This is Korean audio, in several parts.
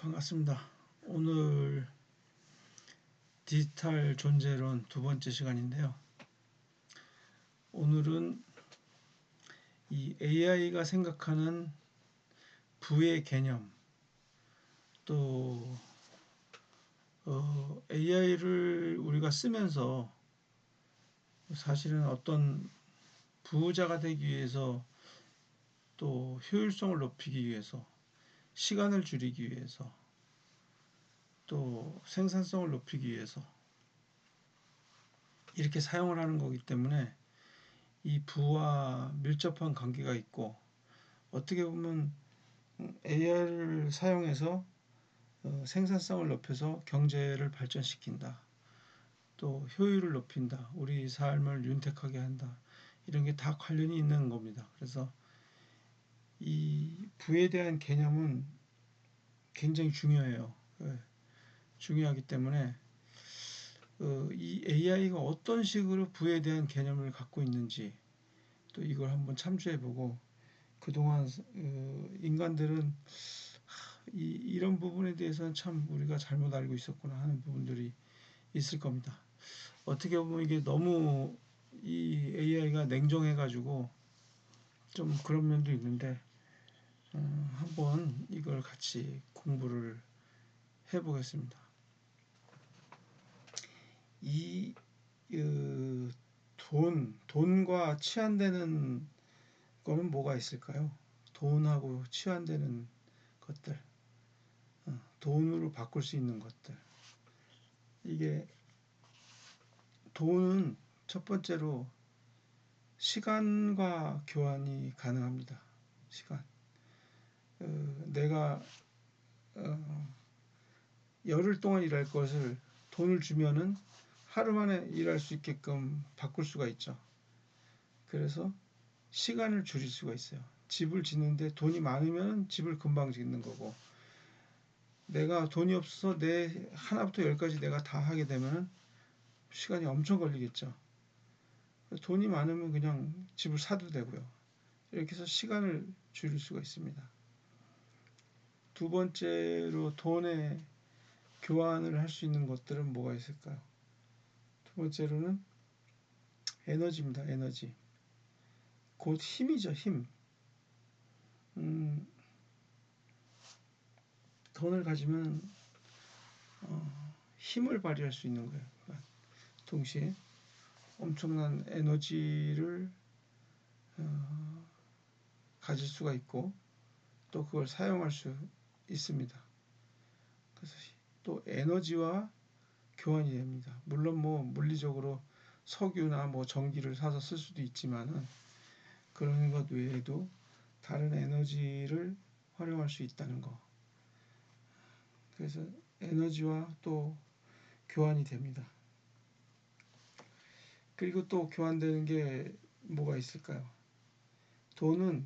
반갑습니다. 오늘 디지털 존재론 두 번째 시간인데요. 오늘은 이 AI가 생각하는 부의 개념, 또 AI를 우리가 쓰면서 사실은 어떤 부자가 되기 위해서, 또 효율성을 높이기 위해서, 시간을 줄이기 위해서, 또 생산성을 높이기 위해서 이렇게 사용을 하는 거기 때문에 이 부와 밀접한 관계가 있고, 어떻게 보면 AI를 사용해서 생산성을 높여서 경제를 발전시킨다, 또 효율을 높인다, 우리 삶을 윤택하게 한다, 이런 게 다 관련이 있는 겁니다. 그래서 이 부에 대한 개념은 굉장히 중요해요. 중요하기 때문에 이 AI가 어떤 식으로 부에 대한 개념을 갖고 있는지 또 이걸 한번 참조해보고, 그동안 인간들은 이런 부분에 대해서는 참 우리가 잘못 알고 있었구나 하는 부분들이 있을 겁니다. 어떻게 보면 이게 너무 이 AI가 냉정해가지고 좀 그런 면도 있는데, 한번 이걸 같이 공부를 해보겠습니다. 이 돈과 치환되는 거는 뭐가 있을까요? 돈하고 치환되는 것들, 돈으로 바꿀 수 있는 것들. 이게 돈은 첫 번째로 시간과 교환이 가능합니다. 시간. 내가 열흘 동안 일할 것을 돈을 주면은 하루 만에 일할 수 있게끔 바꿀 수가 있죠. 그래서 시간을 줄일 수가 있어요. 집을 짓는데 돈이 많으면 집을 금방 짓는 거고, 내가 돈이 없어서 내 하나부터 열까지 내가 다 하게 되면 시간이 엄청 걸리겠죠. 돈이 많으면 그냥 집을 사도 되고요. 이렇게 해서 시간을 줄일 수가 있습니다. 두 번째로 돈의 교환을 할 수 있는 것들은 뭐가 있을까요? 두 번째로는 에너지입니다. 에너지. 곧 힘이죠. 힘. 돈을 가지면 힘을 발휘할 수 있는 거예요. 그러니까 동시에 엄청난 에너지를 가질 수가 있고, 또 그걸 사용할 수 있습니다. 그래서 또 에너지와 교환이 됩니다. 물론 뭐 물리적으로 석유나 뭐 전기를 사서 쓸 수도 있지만은, 그런 것 외에도 다른 에너지를 활용할 수 있다는 거. 그래서 에너지와 또 교환이 됩니다. 그리고 또 교환되는 게 뭐가 있을까요? 돈은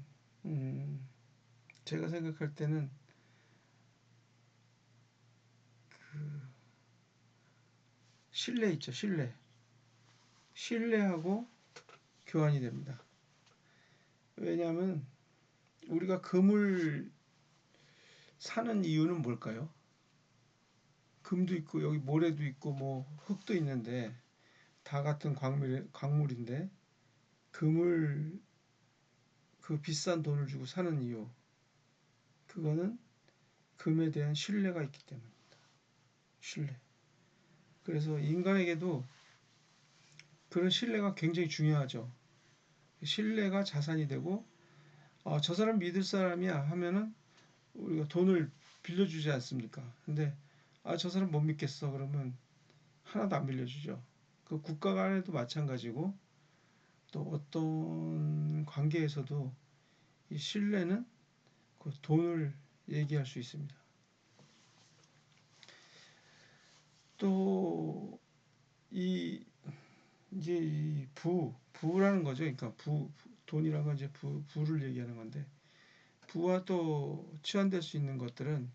제가 생각할 때는 신뢰 있죠. 신뢰하고 교환이 됩니다. 왜냐하면 우리가 금을 사는 이유는 뭘까요? 금도 있고 여기 모래도 있고 뭐 흙도 있는데 다 같은 광물인데, 금을 그 비싼 돈을 주고 사는 이유, 그거는 금에 대한 신뢰가 있기 때문입니다. 신뢰. 그래서 인간에게도 그런 신뢰가 굉장히 중요하죠. 신뢰가 자산이 되고, 저 사람 믿을 사람이야 하면은 우리가 돈을 빌려주지 않습니까? 근데 저 사람 못 믿겠어 그러면 하나도 안 빌려주죠. 그 국가 간에도 마찬가지고, 또 어떤 관계에서도 이 신뢰는 그 돈을 얘기할 수 있습니다. 또 이제 이 부라는 거죠. 그러니까 돈이라는 건 이제 부를 얘기하는 건데, 부와 또 치환될 수 있는 것들은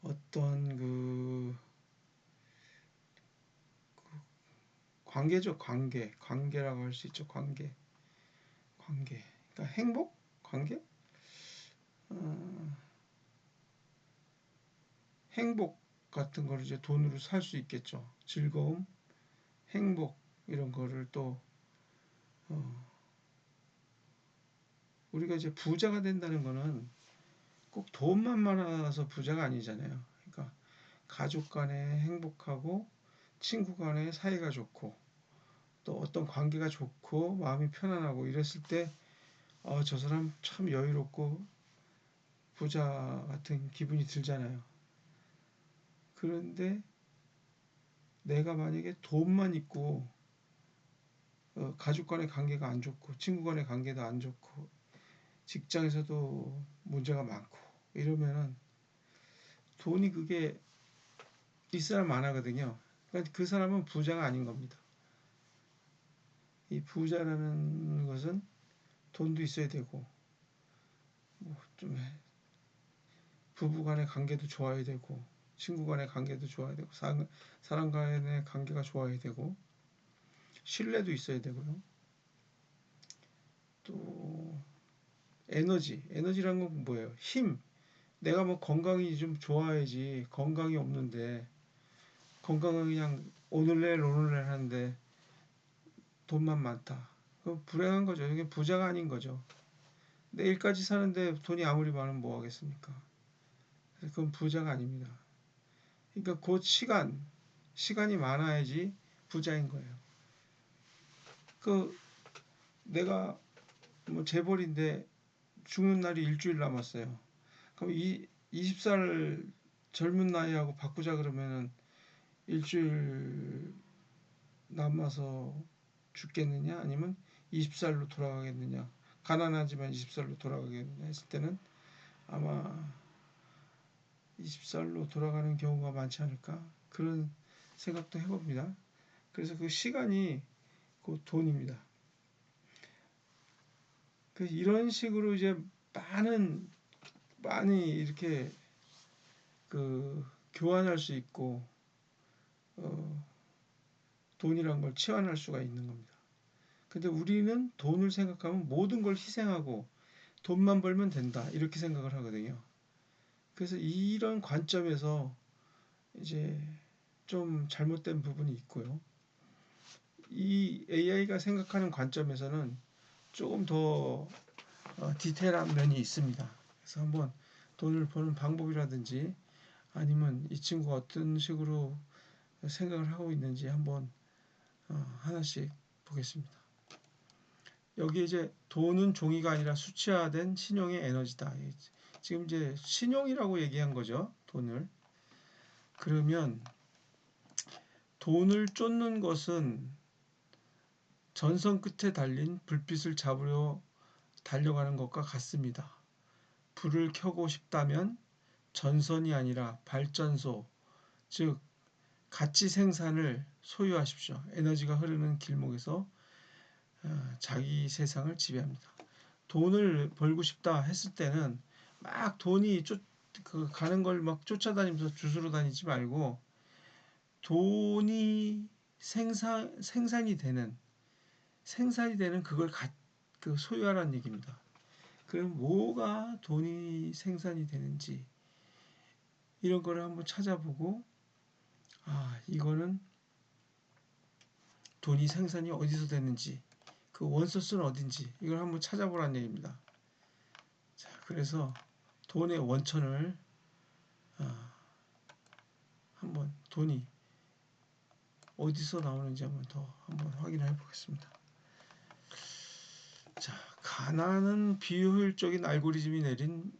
어떤 관계죠. 관계라고 할 수 있죠. 관계. 그러니까 행복, 관계. 어, 행복 같은 거를 이제 돈으로 살 수 있겠죠. 즐거움, 행복 이런 거를 또 어, 우리가 이제 부자가 된다는 거는 꼭 돈만 많아서 부자가 아니잖아요. 그러니까 가족 간에 행복하고 친구 간에 사이가 좋고 또 어떤 관계가 좋고 마음이 편안하고 이랬을 때 저 사람 참 여유롭고 부자 같은 기분이 들잖아요. 그런데 내가 만약에 돈만 있고 가족 간의 관계가 안 좋고 친구 간의 관계도 안 좋고 직장에서도 문제가 많고 이러면은 돈이 그게 이 사람 안 하거든요. 그러니까 그 사람은 부자가 아닌 겁니다. 이 부자라는 것은 돈도 있어야 되고 뭐좀 부부 간의 관계도 좋아야 되고 친구 간의 관계도 좋아야 되고 사람 간의 관계가 좋아야 되고 신뢰도 있어야 되고요. 또 에너지라는 건 뭐예요? 힘. 내가 뭐 건강이 좀 좋아야지 건강이 없는데 건강은 그냥 오늘날 하는데 돈만 많다. 그건 불행한 거죠. 이게 부자가 아닌 거죠. 내일까지 사는데 돈이 아무리 많으면 뭐 하겠습니까? 그건 부자가 아닙니다. 그러니까 곧 시간이 많아야지 부자인 거예요. 그 내가 뭐 재벌인데 죽는 날이 일주일 남았어요. 그럼 이 20살 젊은 나이하고 바꾸자 그러면은 일주일 남아서 죽겠느냐 아니면 20살로 돌아가겠느냐 가난하지만 20살로 돌아가겠느냐 했을 때는 아마 20살로 돌아가는 경우가 많지 않을까 그런 생각도 해봅니다. 그래서 그 시간이 그 돈입니다. 그래서 이런 식으로 이제 많이 이렇게 그 교환할 수 있고 어, 돈이란 걸 치환할 수가 있는 겁니다. 근데 우리는 돈을 생각하면 모든 걸 희생하고 돈만 벌면 된다 이렇게 생각을 하거든요. 그래서 이런 관점에서 이제 좀 잘못된 부분이 있고요. 이 AI가 생각하는 관점에서는 조금 더 디테일한 면이 있습니다. 그래서 한번 돈을 버는 방법이라든지 아니면 이 친구가 어떤 식으로 생각을 하고 있는지 한번 하나씩 보겠습니다. 여기 이제 돈은 종이가 아니라 수치화된 신용의 에너지다. 지금 이제 신용이라고 얘기한 거죠. 돈을. 그러면 돈을 쫓는 것은 전선 끝에 달린 불빛을 잡으려 달려가는 것과 같습니다. 불을 켜고 싶다면 전선이 아니라 발전소, 즉 가치 생산을 소유하십시오. 에너지가 흐르는 길목에서 자기 세상을 지배합니다. 돈을 벌고 싶다 했을 때는 막 돈이 가는 걸 막 쫓아다니면서 주스러 다니지 말고 돈이 생산이 되는 그걸 소유하라는 얘기입니다. 그럼 뭐가 돈이 생산이 되는지 이런 거를 한번 찾아보고 이거는 돈이 생산이 어디서 되는지 그 원소스는 어딘지 이걸 한번 찾아보라는 얘기입니다. 자, 그래서 돈의 원천을 한번 돈이 어디서 나오는지 한번 확인해 보겠습니다. 자, 가난은 비효율적인 알고리즘이 내린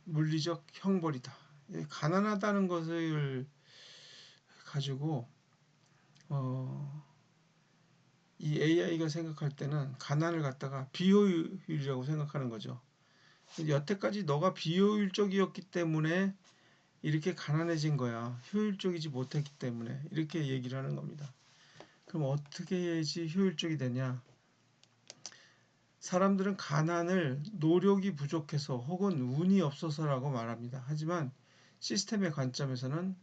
물리적 형벌이다. 가난하다는 것을 가지고 이 AI가 생각할 때는 가난을 갖다가 비효율이라고 생각하는 거죠. 여태까지 너가 비효율적이었기 때문에 이렇게 가난해진 거야. 효율적이지 못했기 때문에 이렇게 얘기를 하는 겁니다. 그럼 어떻게 해야지 효율적이 되냐? 사람들은 가난을 노력이 부족해서 혹은 운이 없어서라고 말합니다. 하지만 시스템의 관점에서는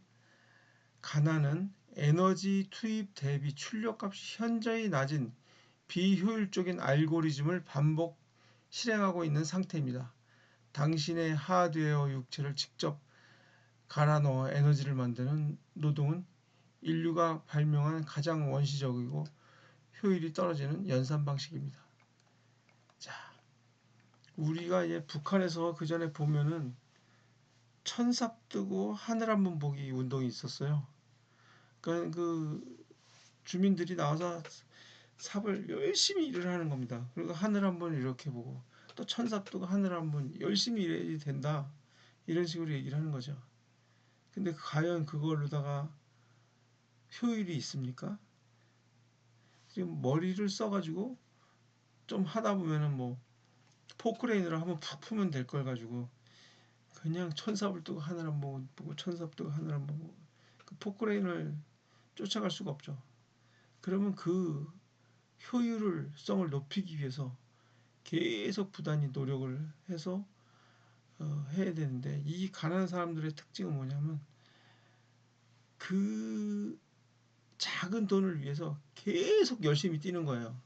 가난은 에너지 투입 대비 출력값이 현저히 낮은 비효율적인 알고리즘을 반복 실행하고 있는 상태입니다. 당신의 하드웨어 육체를 직접 갈아 넣어 에너지를 만드는 노동은 인류가 발명한 가장 원시적이고 효율이 떨어지는 연산 방식입니다. 자, 우리가 이제 북한에서 그 전에 보면은 천삽 뜨고 하늘 한번 보기 운동이 있었어요. 그러니까 그 주민들이 나와서 삽을 열심히 일을 하는 겁니다. 그리고 하늘 한번 이렇게 보고 또 천삽 뜨고 하늘 한번 열심히 일해야 된다. 이런 식으로 얘기를 하는 거죠. 근데 과연 그걸로다가 효율이 있습니까? 지금 머리를 써가지고 좀 하다 보면은 뭐 포크레인으로 한번 푹 풀면 될 걸 가지고 그냥 천삽을 뜨고 하늘 한번 보고 천삽 뜨고 하늘 한번 보고 그 포크레인을 쫓아갈 수가 없죠. 그러면 그 효율성을 높이기 위해서 계속 부단히 노력을 해서 해야 되는데 이 가난한 사람들의 특징은 뭐냐면 그 작은 돈을 위해서 계속 열심히 뛰는 거예요.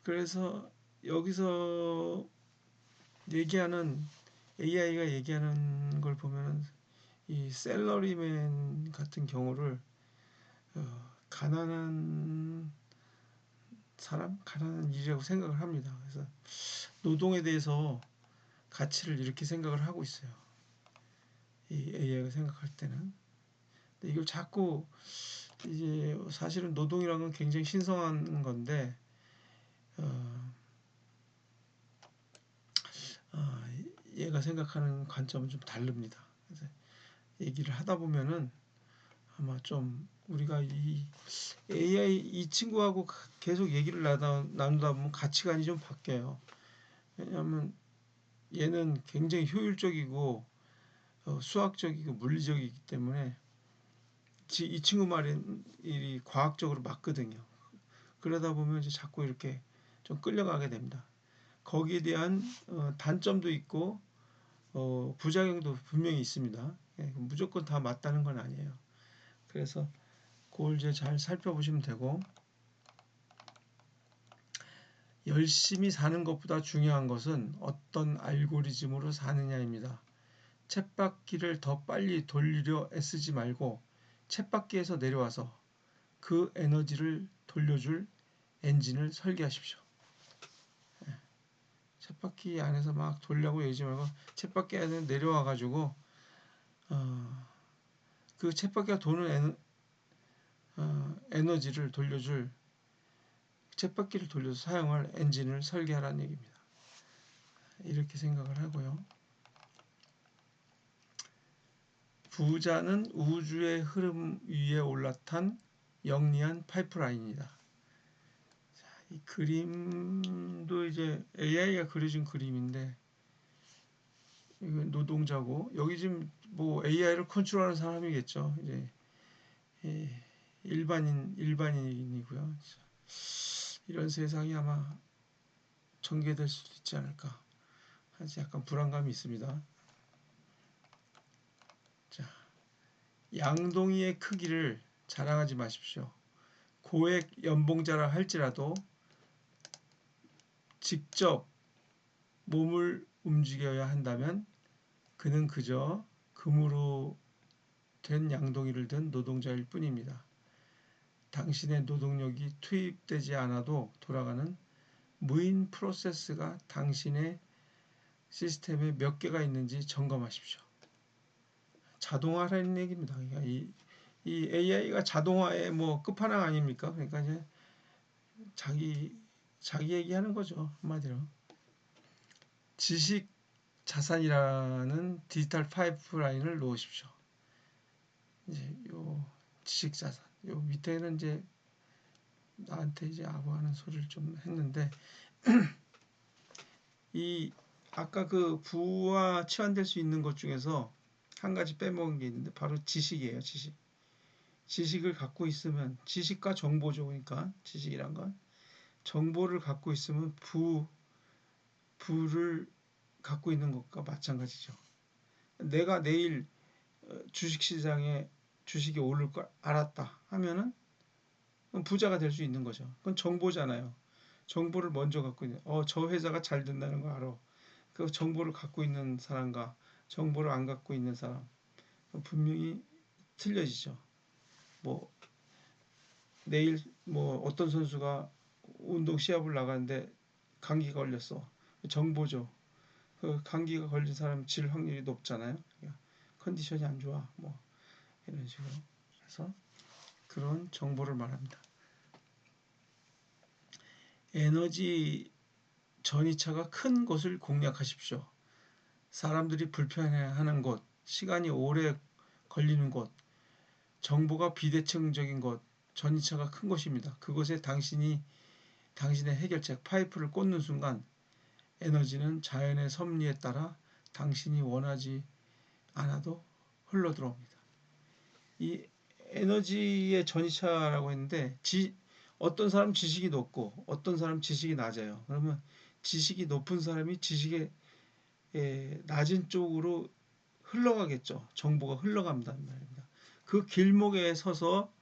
그래서 여기서 얘기하는 AI가 얘기하는 걸 보면 이 셀러리맨 같은 경우를 가난한 사람, 가난한 일이라고 생각을 합니다. 그래서 노동에 대해서 가치를 이렇게 생각을 하고 있어요. 이 AI가 생각할 때는. 근데 이걸 자꾸 이제 사실은 노동이라는 건 굉장히 신성한 건데 어, 어, 얘가 생각하는 관점은 좀 다릅니다. 그래서 얘기를 하다 보면은 아마 좀 우리가 이 AI 이 친구하고 계속 얘기를 나누다 보면 가치관이 좀 바뀌어요. 왜냐하면 얘는 굉장히 효율적이고 수학적이고 물리적이기 때문에 이 친구 말이 과학적으로 맞거든요. 그러다 보면 이제 자꾸 이렇게 좀 끌려가게 됩니다. 거기에 대한 단점도 있고 부작용도 분명히 있습니다. 예, 무조건 다 맞다는 건 아니에요. 그래서 그걸 이제 잘 살펴보시면 되고 열심히 사는 것보다 중요한 것은 어떤 알고리즘으로 사느냐입니다. 쳇바퀴를 더 빨리 돌리려 애쓰지 말고 쳇바퀴에서 내려와서 그 에너지를 돌려줄 엔진을 설계하십시오. 쳇바퀴 안에서 막 돌려고 얘기하지 말고 쳇바퀴 안에 내려와 가지고 그 쳇바퀴가 도는 에너지를 돌려줄 쳇바퀴를 돌려서 사용할 엔진을 설계하라는 얘기입니다. 이렇게 생각을 하고요. 부자는 우주의 흐름 위에 올라탄 영리한 파이프라인이다. 이 그림도 이제 AI가 그려준 그림인데 이건 노동자고 여기 지금 뭐 AI를 컨트롤하는 사람이겠죠. 이제 일반인이고요. 이런 세상이 아마 전개될 수도 있지 않을까. 아주 약간 불안감이 있습니다. 자, 양동이의 크기를 자랑하지 마십시오. 고액 연봉자라 할지라도 직접 몸을 움직여야 한다면 그는 그저 금으로 된 양동이를 든 노동자일 뿐입니다. 당신의 노동력이 투입되지 않아도 돌아가는 무인 프로세스가 당신의 시스템에 몇 개가 있는지 점검하십시오. 자동화라는 얘기입니다. 그러니까 이 AI가 자동화의 뭐 끝판왕 아닙니까? 그러니까 이제 자기 얘기하는 거죠. 한마디로. 지식 자산이라는 디지털 파이프라인을 놓으십시오. 이제 요 지식 자산. 요 밑에는 이제 나한테 이제 아부하는 소리를 좀 했는데 이 아까 그 부와 치환될 수 있는 것 중에서 한 가지 빼먹은 게 있는데 바로 지식이에요. 지식을 갖고 있으면 지식과 정보죠. 그러니까 지식이란 건 정보를 갖고 있으면 부를 갖고 있는 것과 마찬가지죠. 내가 내일 주식시장에 주식이 오를 걸 알았다 하면은 부자가 될 수 있는 거죠. 그건 정보잖아요. 정보를 먼저 갖고 있는. 저 회사가 잘 된다는 걸 알아. 그 정보를 갖고 있는 사람과 정보를 안 갖고 있는 사람 분명히 틀려지죠. 뭐 내일 뭐 어떤 선수가 운동 시합을 나가는데 감기가 걸렸어. 정보죠. 그 감기가 걸린 사람 질 확률이 높잖아요. 그러니까 컨디션이 안 좋아. 뭐 이런 식으로 해서 그런 정보를 말합니다. 에너지 전이차가 큰 곳을 공략하십시오. 사람들이 불편해하는 곳, 시간이 오래 걸리는 곳, 정보가 비대칭적인 곳, 전이차가 큰 곳입니다. 그곳에 당신의 해결책 파이프를 꽂는 순간 에너지는 자연의 섭리에 따라 당신이 원하지 않아도 흘러 들어옵니다. 이 에너지의 전이차라고 했는데 어떤 사람 지식이 높고 어떤 사람 지식이 낮아요. 그러면 지식이 높은 사람이 지식의 낮은 쪽으로 흘러가겠죠. 정보가 흘러간다는 말입니다. 그 길목에 서서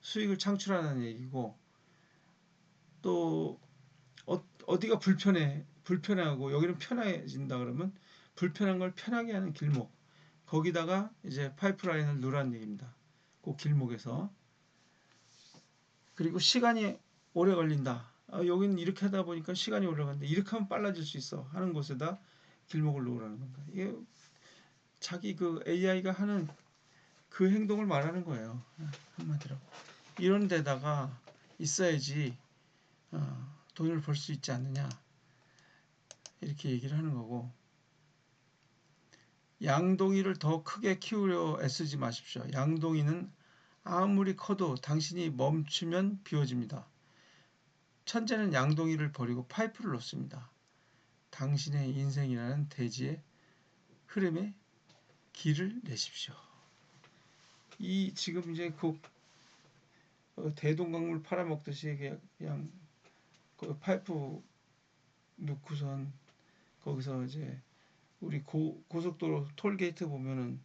수익을 창출하는 얘기고 또 어디가 불편하고 여기는 편해진다 그러면 불편한 걸 편하게 하는 길목 거기다가 이제 파이프라인을 누라는 얘기입니다. 그 길목에서 그리고 시간이 오래 걸린다. 여기는 이렇게 하다 보니까 시간이 오래 걸린다. 이렇게 하면 빨라질 수 있어 하는 곳에다 길목을 놓으라는 겁니다. 이게 자기 그 AI가 하는 그 행동을 말하는 거예요. 한마디로 이런 데다가 있어야지 돈을 벌 수 있지 않느냐 이렇게 얘기를 하는 거고 양동이를 더 크게 키우려 애쓰지 마십시오. 양동이는 아무리 커도 당신이 멈추면 비워집니다. 천재는 양동이를 버리고 파이프를 놓습니다. 당신의 인생이라는 대지의 흐름에 길을 내십시오. 이 지금 이제 그 대동강물 팔아먹듯이 그냥 그 파이프 놓고선 거기서 이제 우리 고속도로 톨게이트 보면은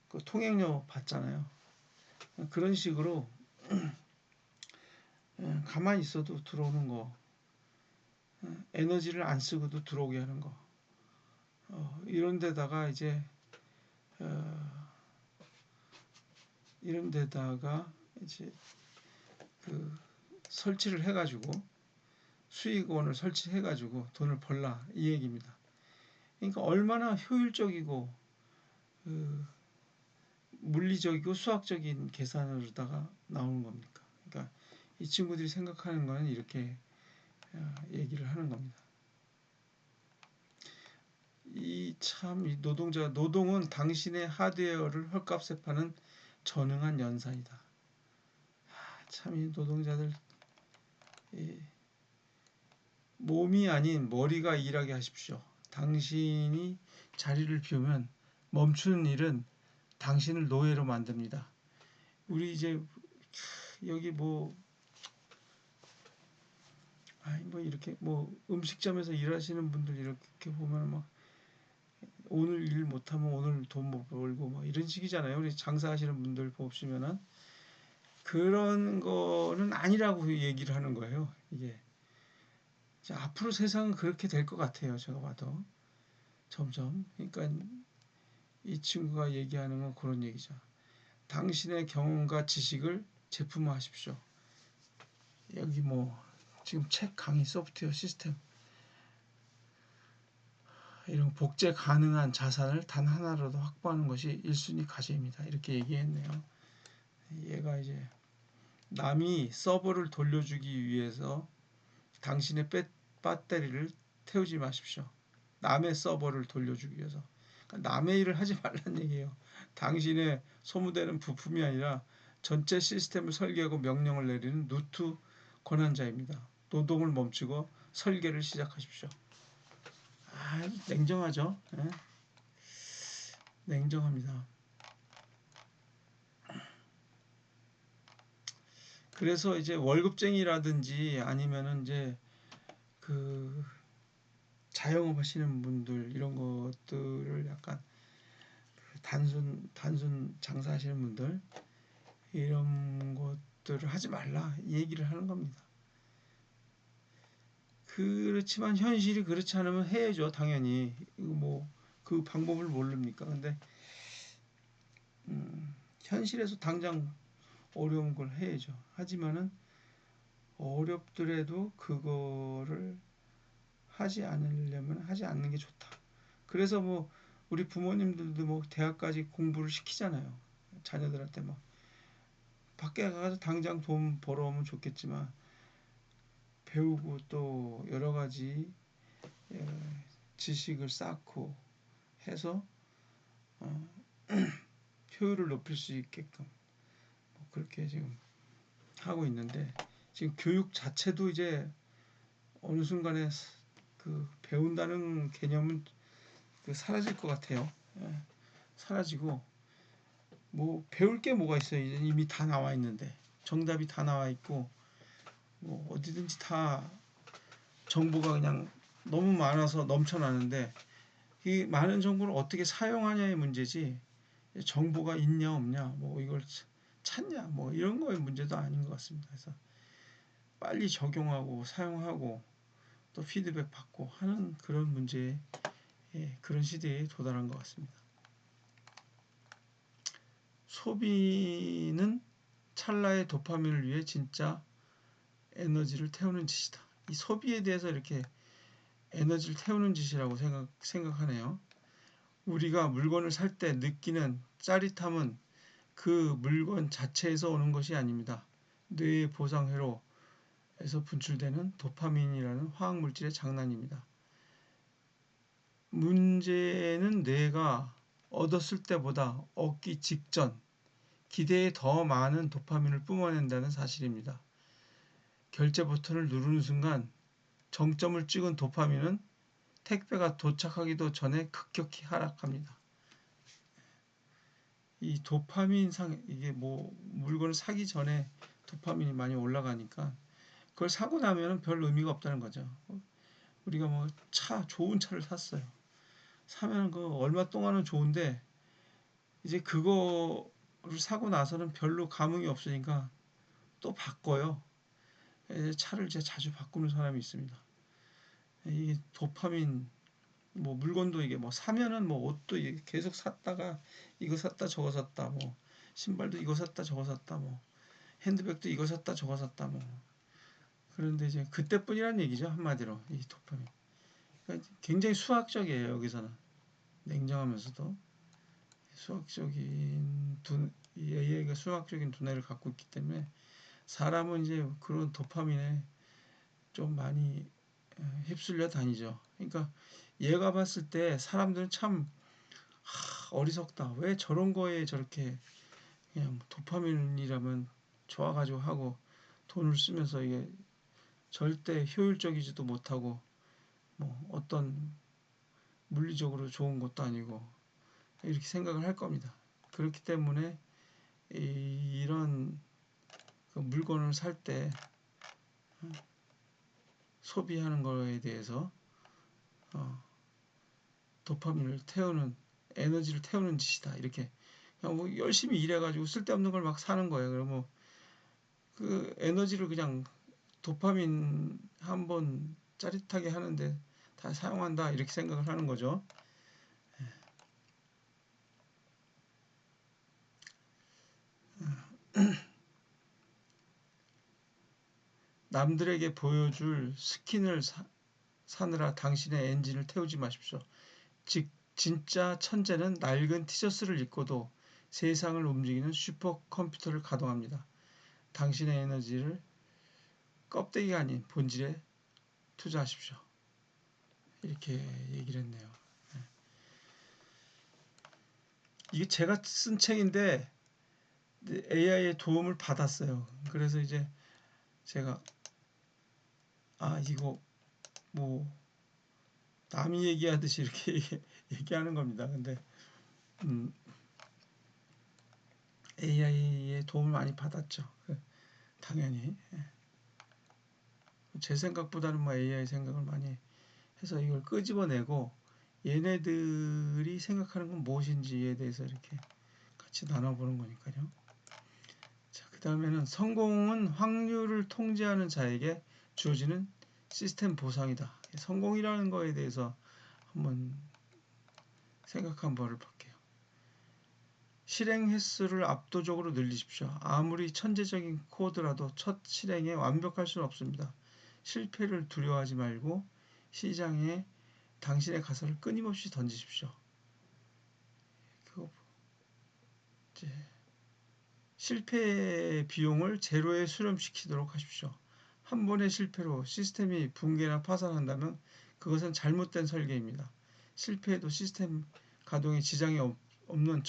그 통행료 받잖아요. 그런 식으로 가만히 있어도 들어오는 거, 에너지를 안 쓰고도 들어오게 하는 거, 이런 데다가 이제 이런 데다가 이제 그 설치를 해가지고 수익원을 설치해가지고 돈을 벌라 이 얘기입니다. 그러니까 얼마나 효율적이고 그 물리적이고 수학적인 계산으로다가 나오는 겁니까? 그러니까 이 친구들이 생각하는 거는 이렇게 얘기를 하는 겁니다. 이 노동은 당신의 하드웨어를 헐값에 파는 전능한 연산이다. 참 이 노동자들 몸이 아닌 머리가 일하게 하십시오. 당신이 자리를 비우면 멈추는 일은 당신을 노예로 만듭니다. 우리 이제 여기 뭐 이렇게 뭐 음식점에서 일하시는 분들 이렇게 보면 막 오늘 일 못하면 오늘 돈 못 벌고 뭐 이런 식이잖아요. 우리 장사하시는 분들 보시면은 그런 거는 아니라고 얘기를 하는 거예요. 이게 앞으로 세상은 그렇게 될 것 같아요. 제가 봐도 점점. 그러니까 이 친구가 얘기하는 건 그런 얘기죠. 당신의 경험과 지식을 제품화하십시오. 여기 뭐 지금 책 강의 소프트웨어 시스템 이런 복제 가능한 자산을 단 하나라도 확보하는 것이 1순위 과제입니다. 이렇게 얘기했네요. 얘가 이제 남이 서버를 돌려주기 위해서 당신의 배터리를 태우지 마십시오. 남의 서버를 돌려주기 위해서. 그러니까 남의 일을 하지 말란 얘기예요. 당신의 소모되는 부품이 아니라 전체 시스템을 설계하고 명령을 내리는 루트 권한자입니다. 노동을 멈추고 설계를 시작하십시오. 냉정하죠. 예? 냉정합니다. 그래서 이제 월급쟁이라든지 아니면은 이제 그 자영업 하시는 분들 이런 것들을 약간 단순 장사하시는 분들 이런 것들을 하지 말라 이 얘기를 하는 겁니다. 그렇지만 현실이 그렇지 않으면 해야죠, 당연히. 이거 뭐 그 방법을 모릅니까? 근데 현실에서 당장 어려운 걸 해야죠. 하지만은 어렵더라도 그거를 하지 않으려면 하지 않는 게 좋다. 그래서 뭐 우리 부모님들도 뭐 대학까지 공부를 시키잖아요. 자녀들한테 막 밖에 가서 당장 돈 벌어오면 좋겠지만 배우고 또 여러 가지 예, 지식을 쌓고 해서 어, 효율을 높일 수 있게끔 뭐 그렇게 지금 하고 있는데 지금 교육 자체도 이제 어느 순간에 그 배운다는 개념은 그 사라질 것 같아요. 예, 사라지고 뭐 배울 게 뭐가 있어요. 이제 이미 다 나와 있는데 정답이 다 나와 있고 뭐 어디든지 다 정보가 그냥 너무 많아서 넘쳐나는데 이 많은 정보를 어떻게 사용하냐의 문제지 정보가 있냐 없냐 뭐 이걸 찾냐 뭐 이런 거의 문제도 아닌 것 같습니다. 그래서 빨리 적용하고 사용하고 또 피드백 받고 하는 그런 문제에 그런 시대에 도달한 것 같습니다. 소비는 찰나의 도파민을 위해 진짜 에너지를 태우는 짓이다. 이 소비에 대해서 이렇게 에너지를 태우는 짓이라고 생각하네요. 우리가 물건을 살 때 느끼는 짜릿함은 그 물건 자체에서 오는 것이 아닙니다. 뇌의 보상회로에서 분출되는 도파민이라는 화학물질의 장난입니다. 문제는 뇌가 얻었을 때보다 얻기 직전 기대에 더 많은 도파민을 뿜어낸다는 사실입니다. 결제 버튼을 누르는 순간 정점을 찍은 도파민은 택배가 도착하기도 전에 급격히 하락합니다. 이 도파민 이게 뭐 물건을 사기 전에 도파민이 많이 올라가니까 그걸 사고 나면은 별 의미가 없다는 거죠. 우리가 뭐 좋은 차를 샀어요. 사면 그 얼마 동안은 좋은데 이제 그거를 사고 나서는 별로 감흥이 없으니까 또 바꿔요. 차를 이제 자주 바꾸는 사람이 있습니다. 이 도파민 뭐 물건도 이게 뭐 사면은 뭐 옷도 계속 샀다가 이거 샀다 저거 샀다 뭐 신발도 이거 샀다 저거 샀다 뭐 핸드백도 이거 샀다 저거 샀다 뭐 그런데 이제 그때뿐이란 얘기죠 한마디로 이 도파민. 그러니까 굉장히 수학적이에요 여기서는 냉정하면서도 수학적인 이 AI가 수학적인 두뇌를 갖고 있기 때문에 사람은 이제 그런 도파민에 좀 많이 휩쓸려 다니죠. 그러니까 얘가 봤을 때 사람들은 참 어리석다. 왜 저런 거에 저렇게 그냥 도파민이라면 좋아가지고 하고 돈을 쓰면서 이게 절대 효율적이지도 못하고 뭐 어떤 물리적으로 좋은 것도 아니고 이렇게 생각을 할 겁니다. 그렇기 때문에 이런 그 물건을 살 때 소비하는 거에 대해서 도파민을 태우는 에너지를 태우는 짓이다. 이렇게 그냥 뭐 열심히 일해가지고 쓸데없는 걸 막 사는 거예요. 그러면 그 에너지를 그냥 도파민 한번 짜릿하게 하는데 다 사용한다 이렇게 생각을 하는 거죠. 남들에게 보여줄 스킨을 사느라 당신의 엔진을 태우지 마십시오. 즉 진짜 천재는 낡은 티셔츠를 입고도 세상을 움직이는 슈퍼컴퓨터를 가동합니다. 당신의 에너지를 껍데기가 아닌 본질에 투자하십시오. 이렇게 얘기를 했네요. 이게 제가 쓴 책인데 AI의 도움을 받았어요. 그래서 이제 제가 이거 뭐 남이 얘기하듯이 이렇게 얘기하는 겁니다. 근데 AI의 도움을 많이 받았죠. 당연히 제 생각보다는 뭐 AI 생각을 많이 해서 이걸 끄집어내고 얘네들이 생각하는 건 무엇인지에 대해서 이렇게 같이 나눠보는 거니까요. 자, 그 다음에는 성공은 확률을 통제하는 자에게 주어지는 시스템 보상이다. 성공이라는 거에 대해서 한번 생각 한번 해볼게요. 실행 횟수를 압도적으로 늘리십시오. 아무리 천재적인 코드라도 첫 실행에 완벽할 수는 없습니다. 실패를 두려워하지 말고 시장에 당신의 가설을 끊임없이 던지십시오. 이제 실패의 비용을 제로에 수렴시키도록 하십시오. 한 번의 실패로 시스템이 붕괴나 파산한다면 그것은 잘못된 설계입니다. 실패해도 시스템 가동에 지장이 없는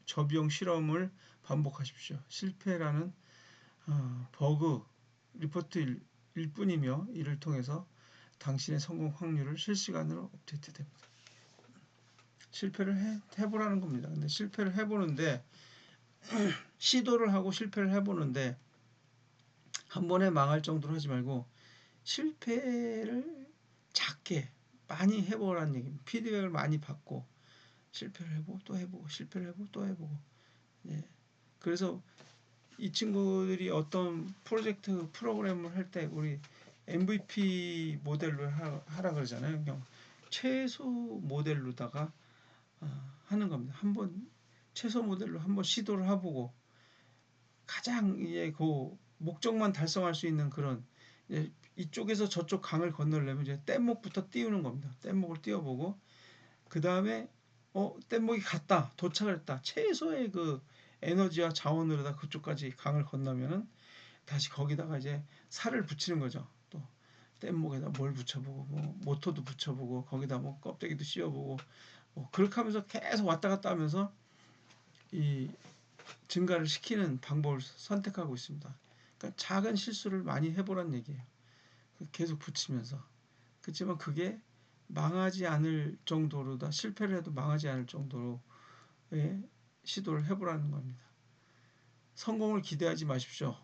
저비용 실험을 반복하십시오. 실패라는 버그 리포트일 뿐이며 이를 통해서 당신의 성공 확률을 실시간으로 업데이트됩니다. 실패를 해보라는 겁니다. 근데 실패를 해보는데 시도를 하고 실패를 해보는데 한 번에 망할 정도로 하지 말고 실패를 작게 많이 해보라는 얘기입니다. 피드백을 많이 받고 실패를 해보고 또 해보고 실패를 해보고 또 해보고. 예. 그래서 이 친구들이 어떤 프로젝트 프로그램을 할 때 우리 MVP 모델로 하라 그러잖아요. 그냥 최소 모델로다가 하는 겁니다. 한번 최소 모델로 한번 시도를 해보고 가장 이제 그 목적만 달성할 수 있는 그런 이쪽에서 저쪽 강을 건너려면 이제 뗏목부터 띄우는 겁니다. 뗏목을 띄워보고 그 다음에 뗏목이 갔다 도착을 했다 최소의 그 에너지와 자원으로다 그쪽까지 강을 건너면은 다시 거기다가 이제 살을 붙이는 거죠. 또 뗏목에다 뭘 붙여보고 뭐 모터도 붙여보고 거기다 뭐 껍데기도 씌워보고 뭐 그렇게 하면서 계속 왔다 갔다 하면서 이 증가를 시키는 방법을 선택하고 있습니다. 그러니까 작은 실수를 많이 해보란 얘기예요. 계속 붙이면서. 그렇지만 그게 망하지 않을 정도로다 실패를 해도 망하지 않을 정도로의 시도를 해보라는 겁니다. 성공을 기대하지 마십시오.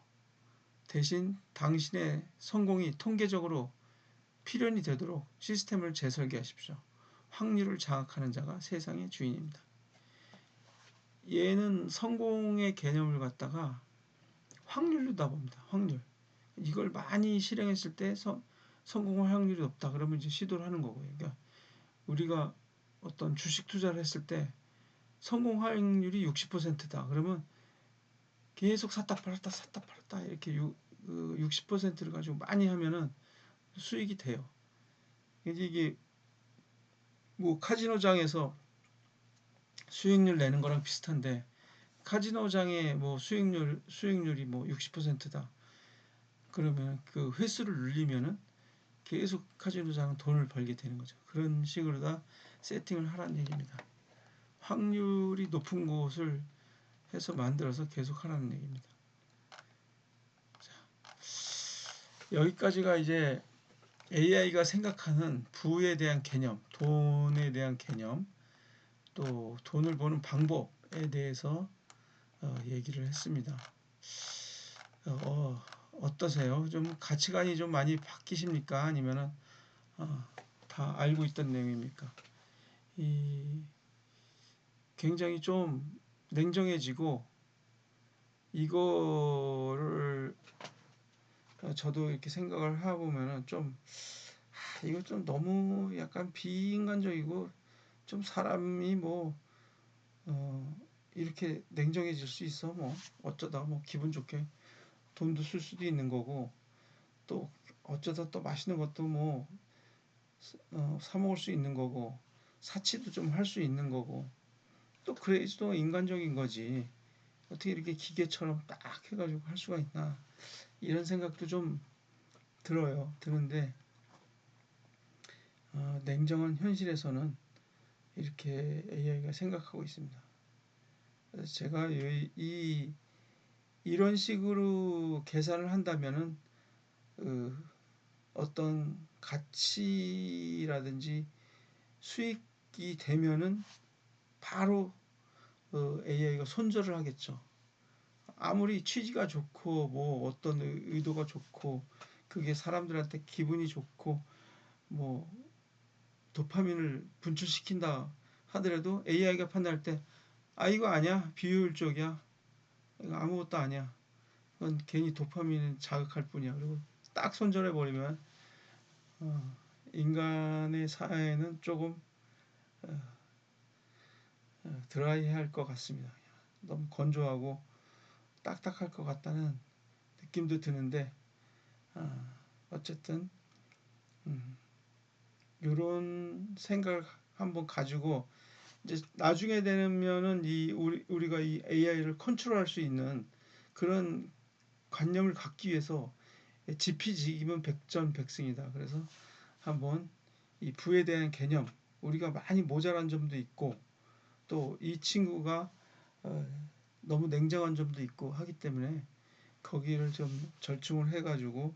대신 당신의 성공이 통계적으로 필연이 되도록 시스템을 재설계하십시오. 확률을 장악하는 자가 세상의 주인입니다. 얘는 성공의 개념을 갖다가 확률로다 봅니다. 확률. 이걸 많이 실행했을 때 성공할 확률이 높다. 그러면 이제 시도를 하는 거고요. 그러니까 우리가 어떤 주식 투자를 했을 때 성공 확률이 60%다. 그러면 계속 샀다 팔았다 이렇게 60%를 가지고 많이 하면은 수익이 돼요. 이게 뭐 카지노장에서 수익률 내는 거랑 비슷한데 카지노장의 뭐 수익률이 뭐 60%다. 그러면 그 횟수를 늘리면은 계속 카지노장은 돈을 벌게 되는 거죠. 그런 식으로 다 세팅을 하라는 얘기입니다. 확률이 높은 곳을 해서 만들어서 계속 하라는 얘기입니다. 자, 여기까지가 이제 AI가 생각하는 부에 대한 개념, 돈에 대한 개념, 또 돈을 버는 방법에 대해서 얘기를 했습니다. 어떠세요? 좀 가치관이 좀 많이 바뀌십니까? 아니면은 다 알고 있던 내용입니까? 굉장히 좀 냉정해지고 이거를 저도 이렇게 생각을 해보면은 좀 이거 좀 너무 약간 비인간적이고 좀 사람이 뭐 이렇게 냉정해질 수 있어 뭐 어쩌다 뭐 기분 좋게 돈도 쓸 수도 있는 거고 또 어쩌다 또 맛있는 것도 뭐 사 먹을 수 있는 거고 사치도 좀 할 수 있는 거고 또 그래도 인간적인 거지 어떻게 이렇게 기계처럼 딱 해가지고 할 수가 있나 이런 생각도 좀 들어요. 드는데 냉정한 현실에서는 이렇게 AI가 생각하고 있습니다. 그래서 제가 이런 식으로 계산을 한다면은 어떤 가치라든지 수익이 되면은 바로 AI가 손절을 하겠죠. 아무리 취지가 좋고 뭐 어떤 의도가 좋고 그게 사람들한테 기분이 좋고 뭐 도파민을 분출시킨다 하더라도 AI가 판단할 때 이거 아니야 비효율적이야 이거 아무것도 아니야 그건 괜히 도파민을 자극할 뿐이야 그리고 딱 손절해 버리면 인간의 사회는 조금 드라이할 것 같습니다. 너무 건조하고 딱딱할 것 같다는 느낌도 드는데 어쨌든 이런 생각을 한번 가지고 이제 나중에 되면은 이 우리가 이 AI를 컨트롤할 수 있는 그런 관념을 갖기 위해서 지피지기면 백전백승이다. 그래서 한번 이 부에 대한 개념 우리가 많이 모자란 점도 있고 또 이 친구가 너무 냉정한 점도 있고 하기 때문에 거기를 좀 절충을 해가지고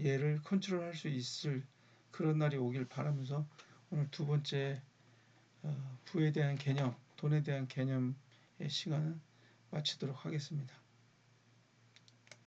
얘를 컨트롤할 수 있을 그런 날이 오길 바라면서 오늘 두 번째 부에 대한 개념, 돈에 대한 개념의 시간을 마치도록 하겠습니다.